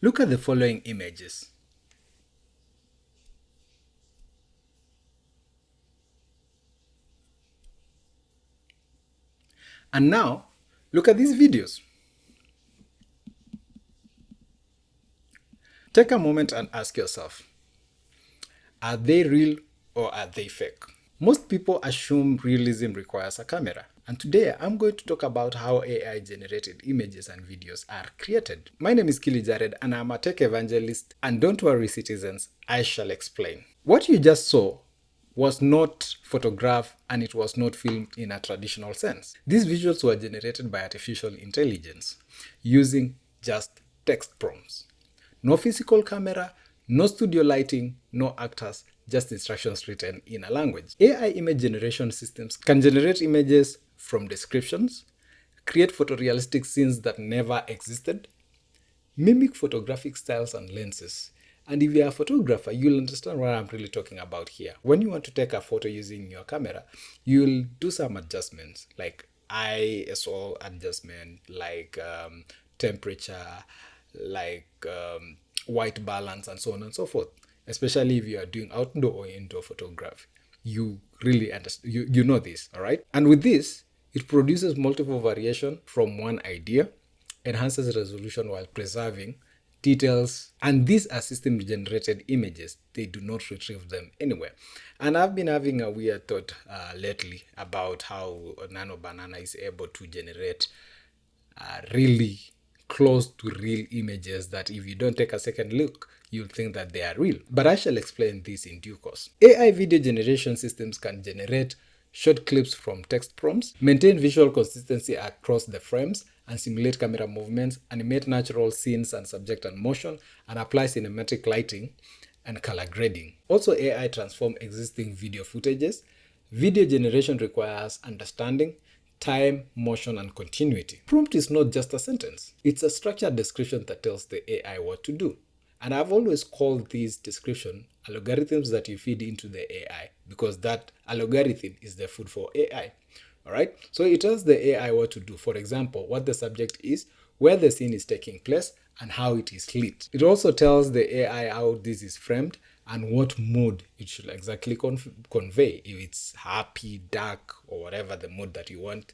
Look at the following images. And now, look at these videos. Take a moment and ask yourself, are they real or are they fake? Most people assume realism requires a camera. And today I'm going to talk about how AI generated images and videos are created. My name is Kili Jared and I'm a tech evangelist, and don't worry citizens, I shall explain. What you just saw was not photographed and it was not filmed in a traditional sense. These visuals were generated by artificial intelligence using just text prompts. No physical camera, no studio lighting, no actors, just instructions written in a language. AI image generation systems can generate images from descriptions, create photorealistic scenes that never existed, mimic photographic styles and lenses. And if you're a photographer, you'll understand what I'm really talking about here. When you want to take a photo using your camera, you'll do some adjustments like ISO adjustment, like temperature, like white balance, and so on and so forth. Especially if you are doing outdoor or indoor photography, you really understand. You know this, all right? And with this, it produces multiple variation from one idea, enhances resolution while preserving details, and these are system generated images. They do not retrieve them anywhere. And I've been having a weird thought lately about how Nano Banana is able to generate really close to real images that if you don't take a second look, you'll think that they are real. But I shall explain this in due course. AI video generation systems can generate short clips from text prompts, maintain visual consistency across the frames, and simulate camera movements, animate natural scenes and subject and motion, and apply cinematic lighting and color grading. Also, AI transform existing video footages. Video generation requires understanding, time, motion, and continuity. Prompt is not just a sentence. It's a structured description that tells the AI what to do. And I've always called these description algorithms that you feed into the AI, because that algorithm is the food for AI. All right. So it tells the AI what to do. For example, what the subject is, where the scene is taking place, and how it is lit. It also tells the AI how this is framed and what mood it should exactly convey. If it's happy, dark, or whatever the mood that you want,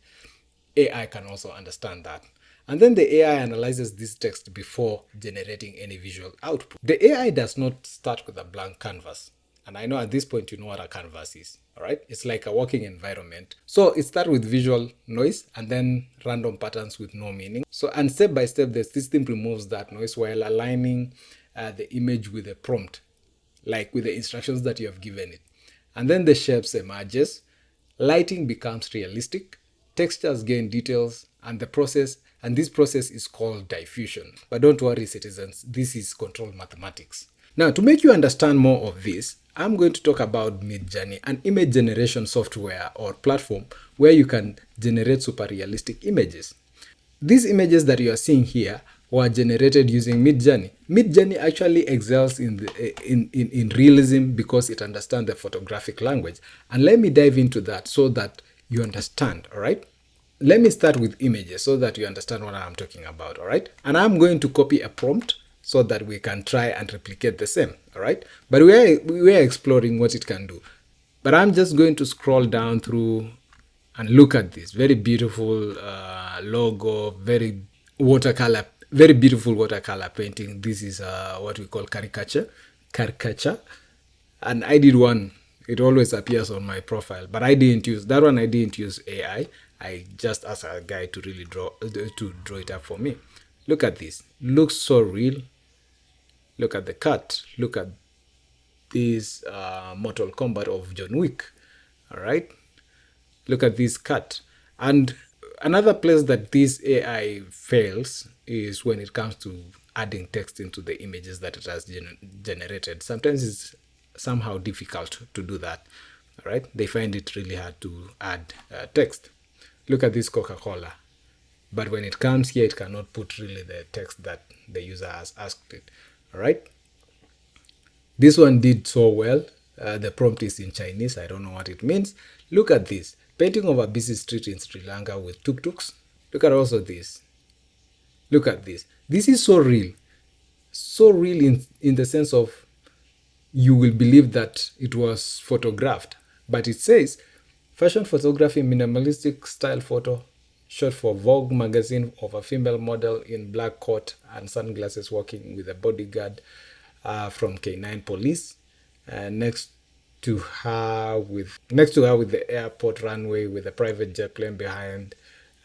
AI can also understand that. And then the AI analyzes this text before generating any visual output. The AI does not start with a blank canvas. And I know at this point you know what a canvas is, all right? It's like a working environment. So it starts with visual noise and then random patterns with no meaning. So, and step by step, the system removes that noise while aligning the image with the prompt, like with the instructions that you have given it. And then the shapes emerges, lighting becomes realistic, textures gain details, and this process is called diffusion. But don't worry, citizens, this is controlled mathematics. Now, to make you understand more of this, I'm going to talk about Midjourney, an image generation software or platform where you can generate super realistic images. These images that you are seeing here were generated using Midjourney. Midjourney actually excels in realism because it understands the photographic language. And let me dive into that so that you understand, all right? Let me start with images so that you understand what I'm talking about, all right? And I'm going to copy a prompt so that we can try and replicate the same, all right? But we are exploring what it can do. But I'm just going to scroll down through and look at this very beautiful logo, very beautiful watercolor painting. This is what we call caricature. And I did one. It always appears on my profile, but I didn't use that one. I didn't use AI. I just asked a guy to really draw it up for me. Look at this. Looks so real. Look at the cut. Look at this Mortal Kombat of John Wick. All right. Look at this cut. And another place that this AI fails is when it comes to adding text into the images that it has generated. Sometimes it's somehow difficult to do that. All right. They find it really hard to add text. Look at this Coca-Cola. But when it comes here, it cannot put really the text that the user has asked it. All right. This one did so well. The prompt is in Chinese. I don't know what it means. Look at this. Painting of a busy street in Sri Lanka with tuk-tuks. Look at also this. Look at this. This is so real. so real in the sense of you will believe that it was photographed. But it says fashion photography, minimalistic style photo shot for Vogue magazine of a female model in black coat and sunglasses walking with a bodyguard from K9 police next to her with the airport runway with a private jet plane behind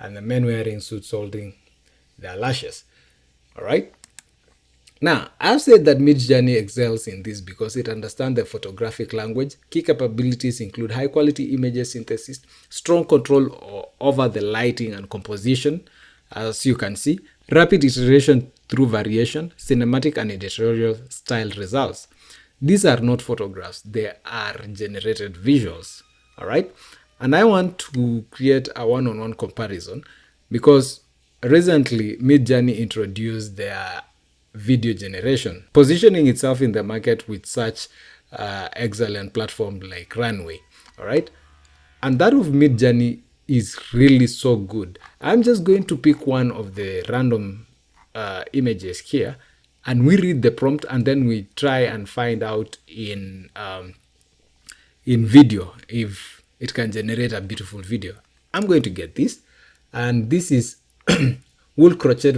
and the men wearing suits holding their lashes. All right. Now, I've said that Midjourney excels in this because it understands the photographic language. Key capabilities include high-quality image synthesis, strong control over the lighting and composition, as you can see, rapid iteration through variation, cinematic and editorial style results. These are not photographs, they are generated visuals, all right? And I want to create a one-on-one comparison because recently Midjourney introduced their video generation, positioning itself in the market with such excellent platform like Runway. All right, and that of Midjourney is really so good. I'm just going to pick one of the random images here, and we read the prompt, and then we try and find out in video if it can generate a beautiful video. I'm going to get this, and this is wool crochet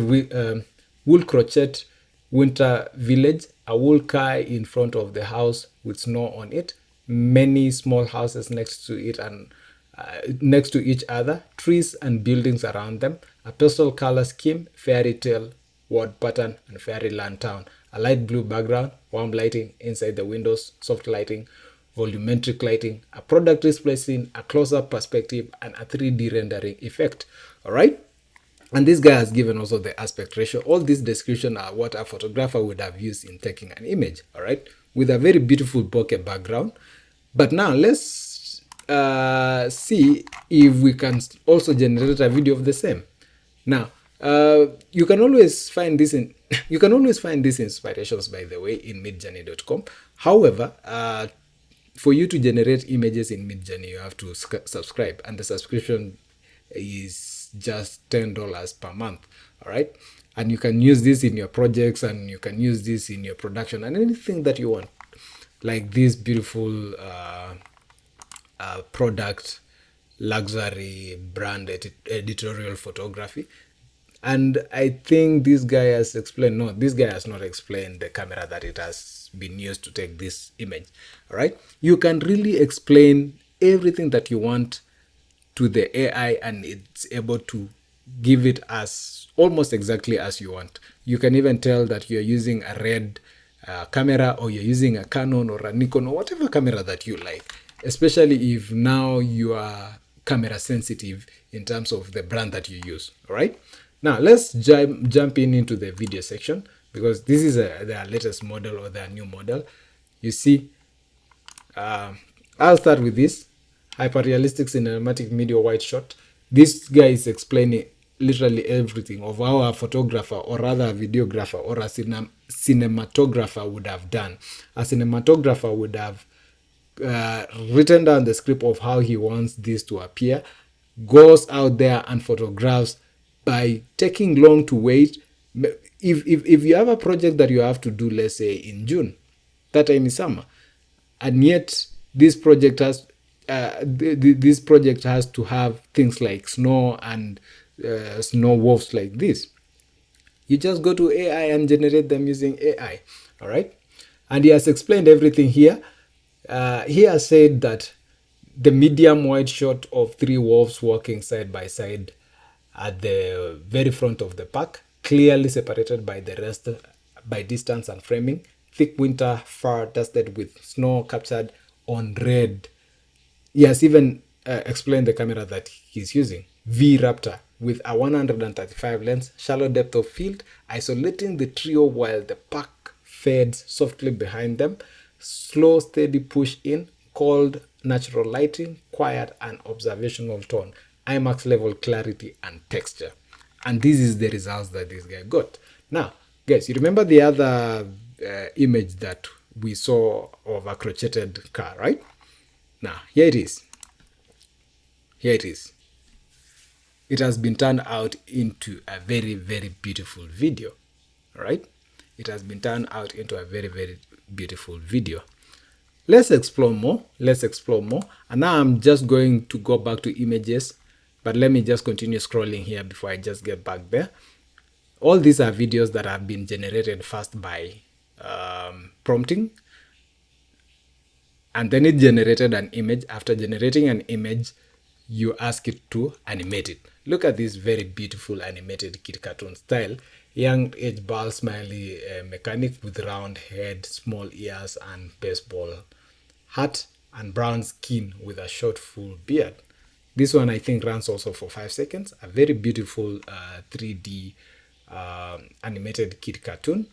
winter village, a wool car in front of the house with snow on it, many small houses next to it and next to each other, trees and buildings around them, a pastel color scheme, fairy tale word pattern, and fairyland town, a light blue background, warm lighting inside the windows, soft lighting, volumetric lighting, a product display scene, a close-up perspective, and a 3D rendering effect. All right. And this guy has given also the aspect ratio. All these descriptions are what a photographer would have used in taking an image, all right, with a very beautiful bokeh background. But now let's see if we can also generate a video of the same. Now, you can always find this these inspirations, by the way, in midjourney.com. However, for you to generate images in Midjourney, you have to subscribe, and the subscription is just $10 per month. All right, and you can use this in your projects, and you can use this in your production and anything that you want, like this beautiful product luxury brand editorial photography. And I think this guy has explained, no, this guy has not explained the camera that it has been used to take this image. All right, you can really explain everything that you want to the AI, and it's able to give it as almost exactly as you want. You can even tell that you're using a red camera, or you're using a Canon or a Nikon or whatever camera that you like, especially if now you are camera sensitive in terms of the brand that you use. All right, now let's jump into the video section, because this is their latest model or their new model. You see, I'll start with this hyper-realistic cinematic media wide shot. This guy is explaining literally everything of how a photographer, or rather a videographer, or a cinematographer would have done. A cinematographer would have written down the script of how he wants this to appear, goes out there and photographs by taking long to wait. If you have a project that you have to do, let's say in June, that time is summer, and yet this project has to have things like snow and snow wolves like this. You just go to AI and generate them using AI. All right, and he has explained everything here. He has said that the medium wide shot of 3 wolves walking side by side at the very front of the park, clearly separated by the rest by distance and framing, thick winter fur dusted with snow captured on red. He has even explained the camera that he's using, V Raptor, with a 135 lens, shallow depth of field, isolating the trio while the park fades softly behind them, slow steady push in, cold natural lighting, quiet and observational tone, IMAX level clarity and texture. And this is the results that this guy got. Now, guys, you remember the other image that we saw of a crocheted car, right? Now, here it is. Here it is. It has been turned out into a very, very beautiful video. All right. it has been turned out into a very, very beautiful video. Let's explore more. And now I'm just going to go back to images, but let me just continue scrolling here before I just get back there. All these are videos that have been generated first by prompting, and then it generated an image. After generating an image, you ask it to animate it. Look at this very beautiful animated kid cartoon style. Young age ball smiley mechanic with round head, small ears, and baseball hat, and brown skin with a short full beard. This one I think runs also for 5 seconds. A very beautiful 3D animated kid cartoon.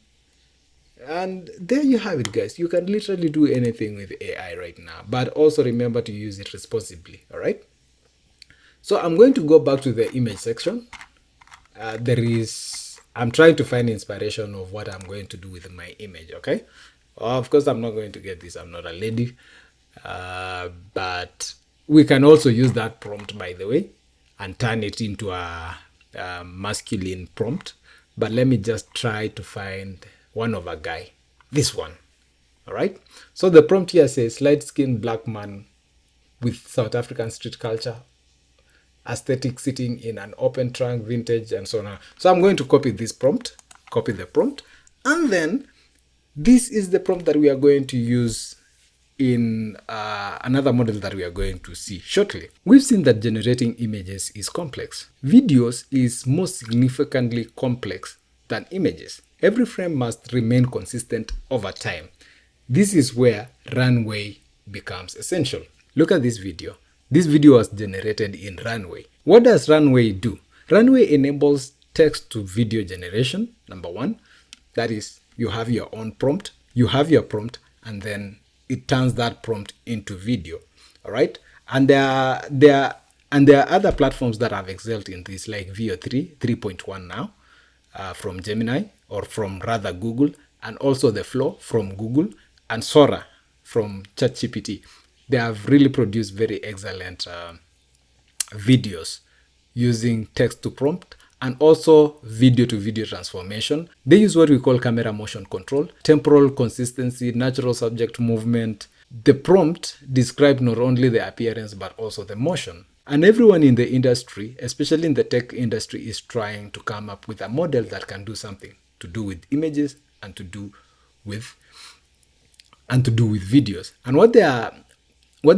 And there you have it, guys. You can literally do anything with AI right now, but also remember to use it responsibly. All right. So I'm going to go back to the image section. I'm trying to find inspiration of what I'm going to do with my image. Okay. Of course, I'm not going to get this. I'm not a lady. But we can also use that prompt, by the way, and turn it into a masculine prompt. But let me just try to find one of a guy. This one. All right. So the prompt here says light-skinned black man with South African street culture, aesthetic, sitting in an open trunk, vintage, and so on. So I'm going to copy this prompt, copy the prompt, and then this is the prompt that we are going to use in another model that we are going to see shortly. We've seen that generating images is complex. Videos is more significantly complex than images. Every frame must remain consistent over time. This is where Runway becomes essential. Look at this video. This video was generated in Runway. What does Runway do? Runway enables text to video generation, number one. That is, you have your own prompt. You have your prompt, and then it turns that prompt into video. All right. And there are other platforms that have excelled in this, like VO3 3.1 now from Gemini, or from rather Google, and also the Flow from Google, and Sora from ChatGPT. They have really produced very excellent videos using text to prompt and also video to video transformation. They use what we call camera motion control, temporal consistency, natural subject movement. The prompt describes not only the appearance but also the motion. And everyone in the industry, especially in the tech industry, is trying to come up with a model that can do something to do with images and to do with videos. And what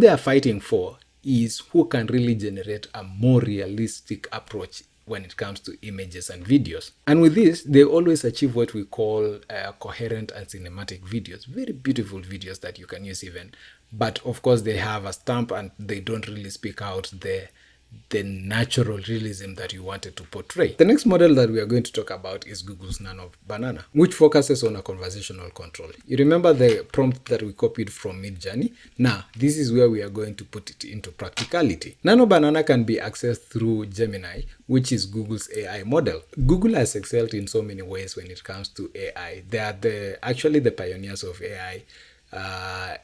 they are fighting for is who can really generate a more realistic approach when it comes to images and videos. And with this, they always achieve what we call coherent and cinematic videos. Very beautiful videos that you can use even. But of course, they have a stamp and they don't really speak out the natural realism that you wanted to portray. The next model that we are going to talk about is Google's Nano Banana, which focuses on a conversational control. You remember the prompt that we copied from Midjourney? Now, this is where we are going to put it into practicality. Nano Banana can be accessed through Gemini, which is Google's AI model. Google has excelled in so many ways when it comes to AI. They are actually the pioneers of AI,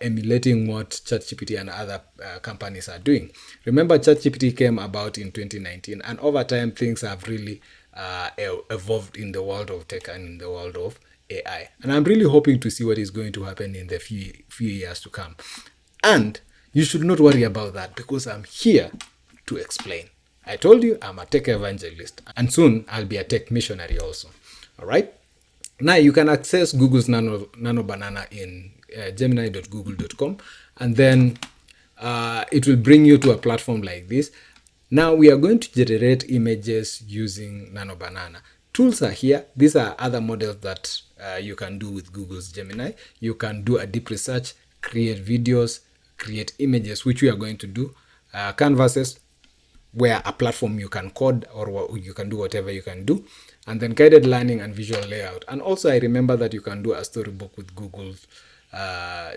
emulating what ChatGPT and other companies are doing. Remember, ChatGPT came about in 2019, and over time things have really evolved in the world of tech and in the world of AI. And I'm really hoping to see what is going to happen in the few years to come. And you should not worry about that, because I'm here to explain. I told you I'm a tech evangelist, and soon I'll be a tech missionary also. All right. Now you can access Google's Nano Banana in gemini.google.com, and then it will bring you to a platform like this. Now we are going to generate images using Nano Banana. Tools are here. These are other models that you can do with Google's Gemini. You can do a deep research, create videos, create images, which we are going to do. Canvases, where a platform you can code or you can do whatever you can do. And then guided learning and visual layout. And also I remember that you can do a storybook with Google's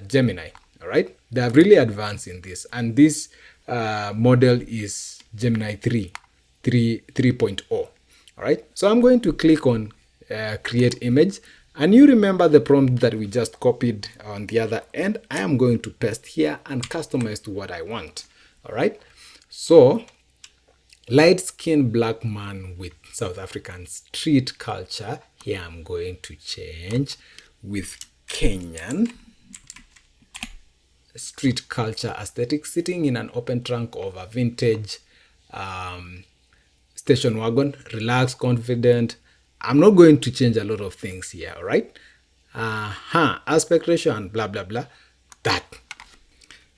Gemini. All right, they have really advanced in this, and this model is Gemini 3.0. All right, so I'm going to click on create image, and you remember the prompt that we just copied on the other end. I am going to paste here and customize to what I want. All right, so light-skinned black man with South African street culture, Here I'm going to change with Kenyan street culture aesthetic, sitting in an open trunk of a vintage station wagon, relaxed, confident. I'm not going to change a lot of things here, all right? Aspect ratio and blah, blah, blah. That.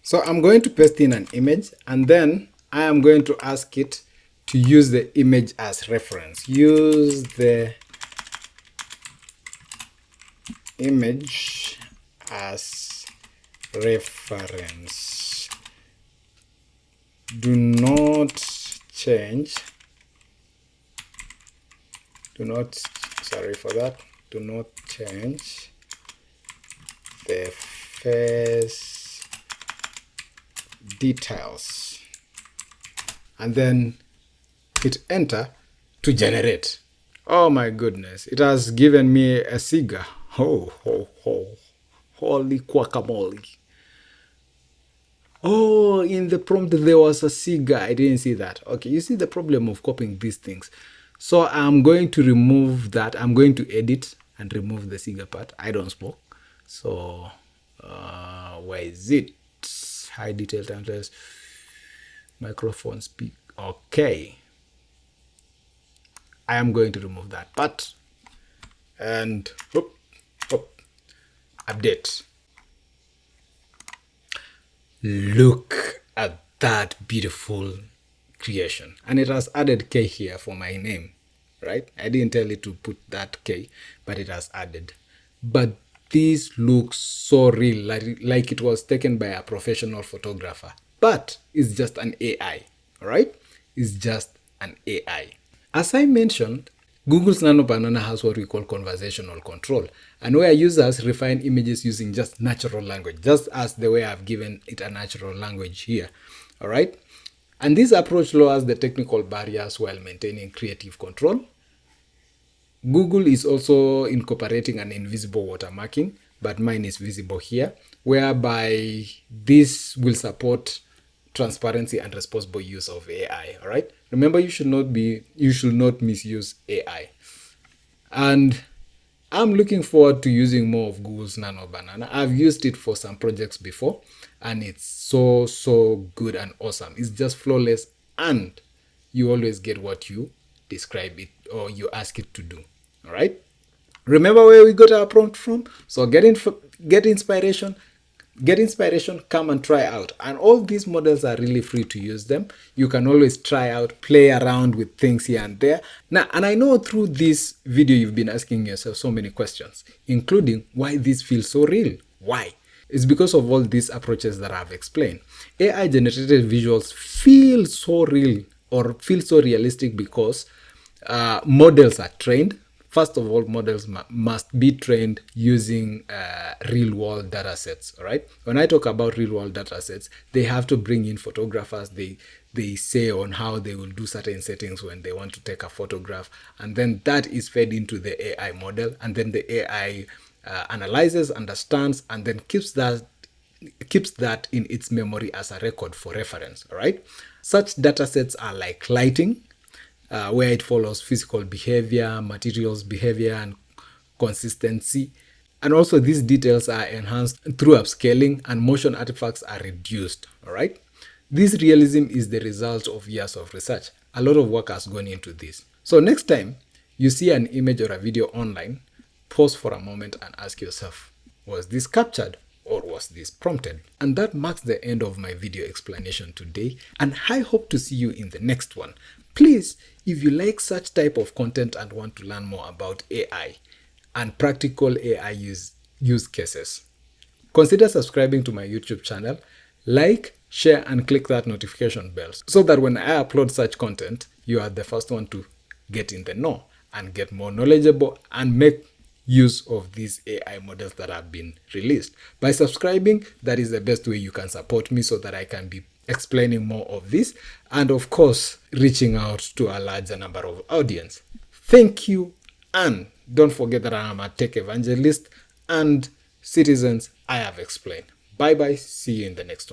So I'm going to paste in an image, and then I am going to ask it to use the image as reference. Use the image as reference. Do not change. Do not change the face details. And then hit enter to generate. Oh my goodness, it has given me a cigar. Ho, ho, ho. Holy guacamole. Oh, in the prompt there was a cigar. I didn't see that. Okay, you see the problem of copying these things. So I'm going to remove that. I'm going to edit and remove the cigar part. I don't smoke. So, where is it? High detail templates. Microphone speak. Okay. I am going to remove that part. And update. Look at that beautiful creation. And it has added K here for my name, right? I didn't tell it to put that K, but it has added. But this looks so real, like it was taken by a professional photographer. But it's just an AI, right? It's just an AI. As I mentioned, Google's Nano Banana has what we call conversational control, and where users refine images using just natural language, just as the way I've given it a natural language here, all right? And this approach lowers the technical barriers while maintaining creative control. Google is also incorporating an invisible watermarking, but mine is visible here, whereby this will support transparency and responsible use of AI. All right. Remember, you should not misuse AI. And I'm looking forward to using more of Google's Nano Banana. I've used it for some projects before, and it's so good and awesome. It's just flawless, and you always get what you describe it or you ask it to do. All right. Remember where we got our prompt from? So get inspiration, come and try out. And all these models are really free to use them. You can always try out, play around with things here and there. Now, and I know through this video you've been asking yourself so many questions, including why this feels so real. Why? It's because of all these approaches that I've explained. AI generated visuals feel so real or feel so realistic because models are trained. First of all, models must be trained using real-world data sets, all right? When I talk about real-world data sets, they have to bring in photographers. They say on how they will do certain settings when they want to take a photograph, and then that is fed into the AI model, and then the AI analyzes, understands, and then keeps that in its memory as a record for reference, all right? Such data sets are like lighting, where it follows physical behavior, materials behavior, and consistency. And also these details are enhanced through upscaling, and motion artifacts are reduced, all right? This realism is the result of years of research. A lot of work has gone into this. So next time you see an image or a video online, pause for a moment and ask yourself, was this captured or was this prompted? And that marks the end of my video explanation today, and I hope to see you in the next one. Please, if you like such type of content and want to learn more about AI and practical AI use cases, consider subscribing to my YouTube channel, like, share, and click that notification bell so that when I upload such content, you are the first one to get in the know and get more knowledgeable and make use of these AI models that have been released. By subscribing, that is the best way you can support me so that I can be explaining more of this, and of course reaching out to a larger number of audience. Thank you, and don't forget that I am a tech evangelist, and citizens, I have explained. Bye bye, see you in the next one.